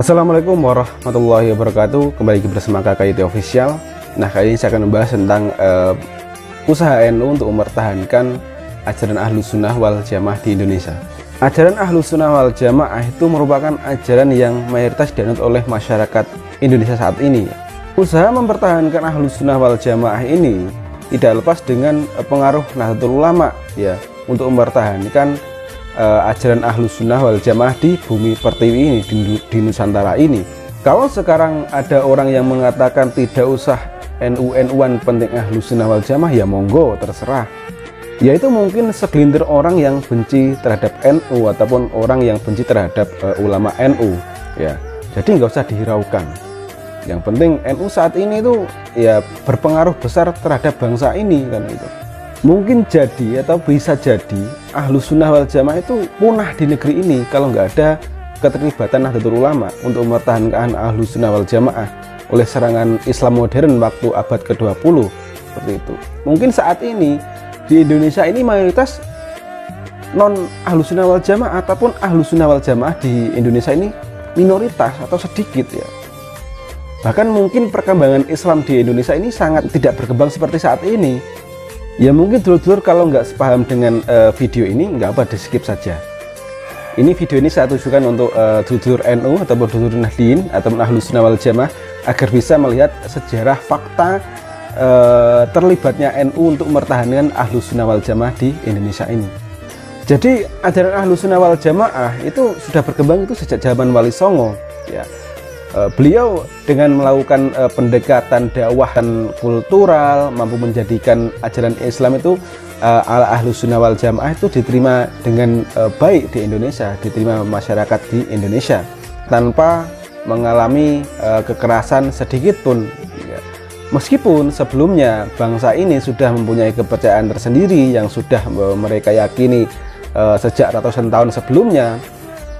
Assalamualaikum warahmatullahi wabarakatuh. Kembali lagi bersama Kakak IT Official. Nah, kali ini saya akan membahas tentang usaha NU untuk mempertahankan ajaran Ahlus Sunnah wal Jamaah di Indonesia. Ajaran Ahlus Sunnah wal Jamaah itu merupakan ajaran yang mayoritas dianut oleh masyarakat Indonesia saat ini. Usaha mempertahankan Ahlus Sunnah wal Jamaah ini tidak lepas dengan pengaruh Nahdlatul Ulama ya, untuk mempertahankan ajaran Ahlus Sunnah wal Jamaah di bumi pertiwi ini, di Nusantara ini. Kalau sekarang ada orang yang mengatakan tidak usah NU-NUan, penting Ahlus Sunnah wal Jamaah, ya monggo, terserah. Yaitu mungkin segelintir orang yang benci terhadap NU ataupun orang yang benci terhadap ulama NU ya. Jadi nggak usah dihiraukan. Yang penting NU saat ini itu ya berpengaruh besar terhadap bangsa ini kan itu. Mungkin jadi atau bisa jadi Ahlus Sunnah wal Jamaah itu punah di negeri ini kalau nggak ada keterlibatan Nahdlatul Ulama untuk mempertahankan Ahlus Sunnah wal Jamaah oleh serangan Islam modern waktu abad ke-20 seperti itu. Mungkin saat ini di Indonesia ini mayoritas non Ahlus Sunnah wal Jamaah ataupun Ahlus Sunnah wal Jamaah di Indonesia ini minoritas atau sedikit ya. Bahkan mungkin perkembangan Islam di Indonesia ini sangat tidak berkembang seperti saat ini. Ya mungkin dulur-dulur kalau nggak sepaham dengan video ini nggak apa, di skip saja. Ini video ini saya tujukan untuk dulur NU ataupun dulur Nahdliyin atau Ahlus Sunnah wal Jamaah agar bisa melihat sejarah fakta terlibatnya NU untuk mempertahankan Ahlus Sunnah wal Jamaah di Indonesia ini. Jadi ajaran Ahlus Sunnah wal Jamaah itu sudah berkembang itu sejak zaman Wali Songo ya. Beliau dengan melakukan pendekatan dakwah dan kultural mampu menjadikan ajaran Islam itu ala Ahlus Sunnah wal Jamaah itu diterima dengan baik di Indonesia, diterima masyarakat di Indonesia tanpa mengalami kekerasan sedikit pun ya. Meskipun sebelumnya bangsa ini sudah mempunyai kepercayaan tersendiri yang sudah mereka yakini sejak ratusan tahun sebelumnya.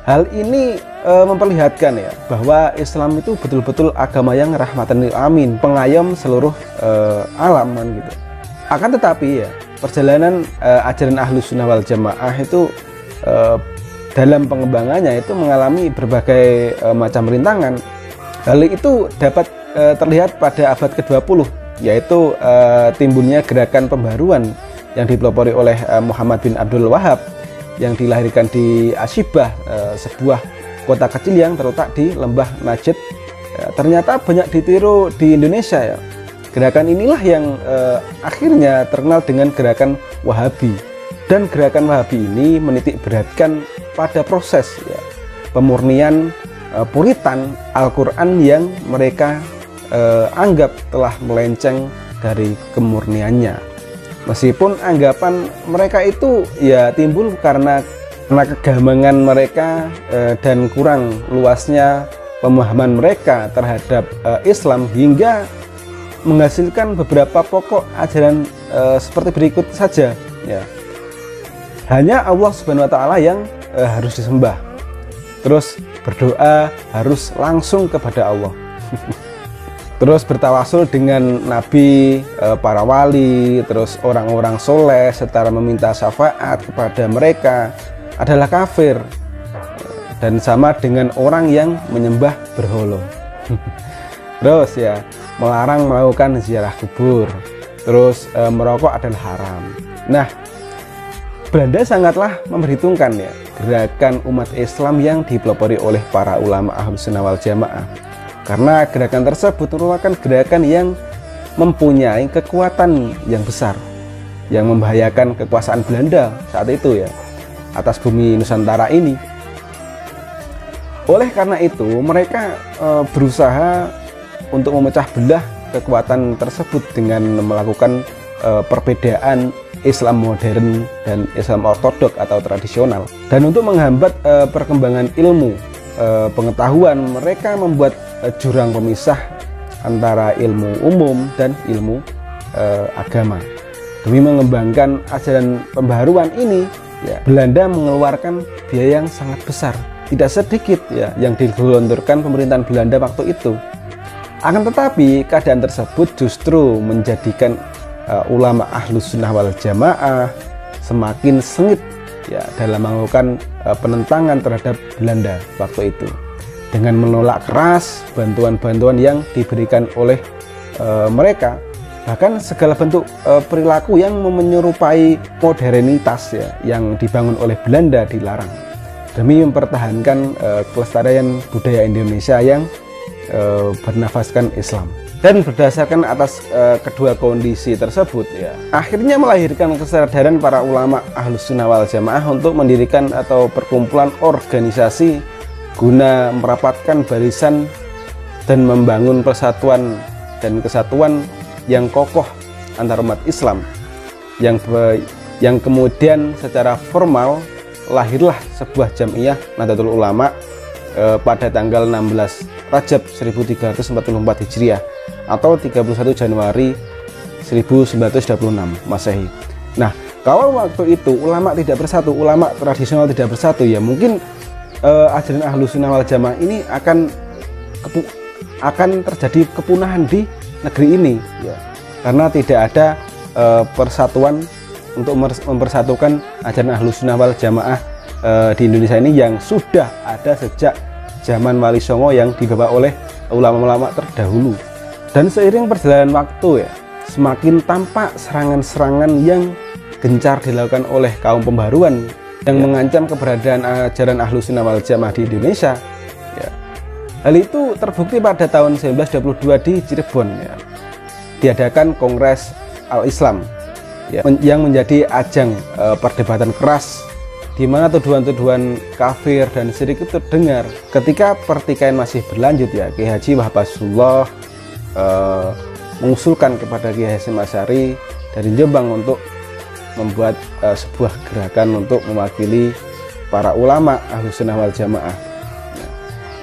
Hal ini memperlihatkan ya bahwa Islam itu betul-betul agama yang rahmatan lil alamin, pengayom seluruh alam kan gitu. Akan tetapi ya perjalanan ajaran Ahlus Sunnah wal Jamaah itu dalam pengembangannya itu mengalami berbagai macam rintangan. Hal itu dapat terlihat pada abad ke-20 yaitu timbulnya gerakan pembaruan yang dipelopori oleh Muhammad bin Abdul Wahab yang dilahirkan di Asyibah, sebuah kota kecil yang terletak di lembah Najd. Ternyata banyak ditiru di Indonesia ya. Gerakan inilah yang akhirnya terkenal dengan gerakan Wahabi, dan gerakan Wahabi ini menitik beratkan pada proses ya, pemurnian puritan Al-Quran yang mereka anggap telah melenceng dari kemurniannya. Meskipun anggapan mereka itu ya timbul karena kegamangan mereka dan kurang luasnya pemahaman mereka terhadap Islam hingga menghasilkan beberapa pokok ajaran seperti berikut saja ya. Hanya Allah Subhanahu wa taala yang harus disembah. Terus berdoa harus langsung kepada Allah. Terus bertawasul dengan nabi, para wali, terus orang-orang soleh, setara meminta syafaat kepada mereka adalah kafir dan sama dengan orang yang menyembah berhala. Terus ya melarang melakukan ziarah kubur. Terus merokok adalah haram. Nah, Belanda sangatlah memperhitungkan ya gerakan umat Islam yang dipelopori oleh para ulama Ahlus Sunnah wal Jamaah. Karena gerakan tersebut merupakan gerakan yang mempunyai kekuatan yang besar yang membahayakan kekuasaan Belanda saat itu ya atas bumi Nusantara ini. Oleh karena itu mereka berusaha untuk memecah belah kekuatan tersebut dengan melakukan perbedaan Islam modern dan Islam ortodok atau tradisional. Dan untuk menghambat perkembangan ilmu pengetahuan, mereka membuat jurang pemisah antara ilmu umum dan ilmu agama. Demi mengembangkan ajaran pembaharuan ini ya, Belanda mengeluarkan biaya yang sangat besar, tidak sedikit ya yang digelontorkan pemerintahan Belanda waktu itu. Akan tetapi keadaan tersebut justru menjadikan ulama Ahlus Sunnah wal Jamaah semakin sengit ya dalam melakukan penentangan terhadap Belanda waktu itu. dengan menolak keras bantuan-bantuan yang diberikan oleh mereka. Bahkan segala bentuk perilaku yang menyerupai modernitas ya, yang dibangun oleh Belanda dilarang demi mempertahankan kelestarian budaya Indonesia yang bernafaskan Islam. Dan berdasarkan atas kedua kondisi tersebut ya, akhirnya melahirkan kesadaran para ulama Ahlus Sunnah wal Jamaah untuk mendirikan atau perkumpulan organisasi guna merapatkan barisan dan membangun persatuan dan kesatuan yang kokoh antar umat Islam, yang kemudian secara formal lahirlah sebuah Jam'iyah Nahdlatul Ulama pada tanggal 16 Rajab 1344 Hijriah atau 31 Januari 1926 Masehi. Nah, kalau waktu itu ulama tidak bersatu, ulama tradisional tidak bersatu, ya mungkin ajaran Ahlus Sunnah wal Jamaah ini akan terjadi kepunahan di negeri ini ya, karena tidak ada persatuan untuk mempersatukan ajaran Ahlus Sunnah wal Jamaah di Indonesia ini yang sudah ada sejak zaman Wali Songo yang dibawa oleh ulama-ulama terdahulu. Dan seiring perjalanan waktu ya, semakin tampak serangan-serangan yang gencar dilakukan oleh kaum pembaruan yang mengancam keberadaan ajaran Ahlus Sunnah wal Jamaah di Indonesia ya. Hal itu terbukti pada tahun 1922 di Cirebon ya, diadakan Kongres Al-Islam ya, yang menjadi ajang perdebatan keras di mana tuduhan-tuduhan kafir dan syirik itu terdengar. Ketika pertikaian masih berlanjut ya, Kiai Haji Wahab Azzullah mengusulkan kepada Kiai Hasyim Asy'ari dari Jombang untuk membuat sebuah gerakan untuk mewakili para ulama Ahlus Sunnah wal Jamaah.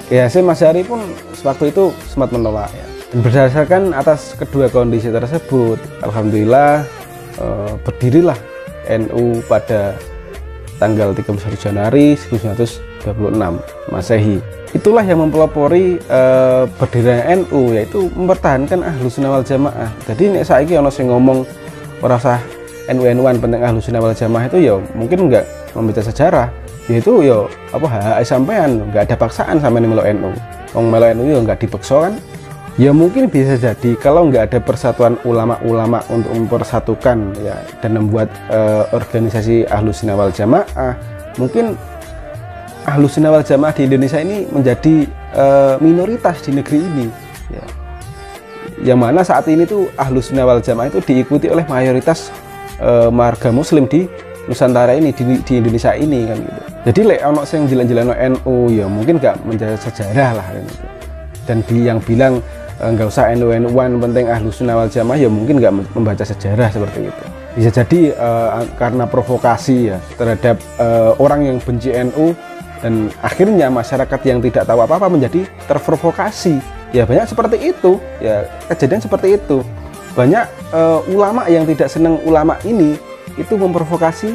Kiai Hasyim Asy'ari pun sewaktu itu sempat menolak ya. Dan berdasarkan atas kedua kondisi tersebut, alhamdulillah berdirilah NU pada tanggal 31 Januari 1926 Masehi. Itulah yang mempelopori berdirinya NU, yaitu mempertahankan Ahlus Sunnah wal Jamaah. Jadi nek saiki ana sing ngomong ora usah NU-NUan penting Ahlus Sunnah wal Jamaah itu ya mungkin enggak membaca sejarah. Yaitu ya apa hak sampean, enggak ada paksaan sampean melo NU. Wong melo NU ya enggak dipaksa kan? Ya mungkin bisa jadi kalau nggak ada persatuan ulama-ulama untuk mempersatukan ya dan membuat organisasi Ahlus Sunnah wal Jamaah, mungkin Ahlus Sunnah wal Jamaah di Indonesia ini menjadi minoritas di negeri ini ya. Yang mana saat ini tuh Ahlus Sunnah wal Jamaah itu diikuti oleh mayoritas marga muslim di Nusantara ini, di Indonesia ini kan gitu. Jadi lek ono sing jelan-jelan NU ya mungkin nggak menjaga sejarah lah kan gitu. Dan yang bilang nggak usah NU-NUan penting Ahlus Sunnah wal Jamaah ya mungkin nggak membaca sejarah seperti itu. Bisa jadi karena provokasi ya terhadap orang yang benci NU, dan akhirnya masyarakat yang tidak tahu apa-apa menjadi terprovokasi. Ya banyak seperti itu ya, kejadian seperti itu. Banyak ulama yang tidak senang ulama ini itu memprovokasi,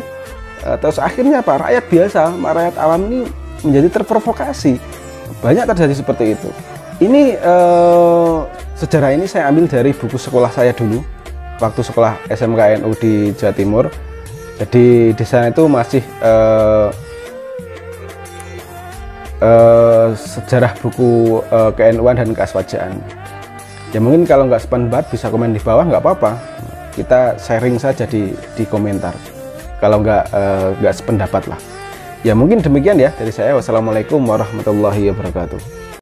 terus akhirnya apa, rakyat biasa, rakyat awam ini menjadi terprovokasi. Banyak terjadi seperti itu. Ini sejarah ini saya ambil dari buku sekolah saya dulu waktu sekolah SMK NU di Jawa Timur. Jadi di sana itu masih sejarah buku ke-NU-an dan keaswajaan. Ya mungkin kalau nggak sependapat bisa komen di bawah, nggak apa-apa. Kita sharing saja di komentar. Kalau nggak sependapat lah. Ya mungkin demikian ya dari saya. Wassalamualaikum warahmatullahi wabarakatuh.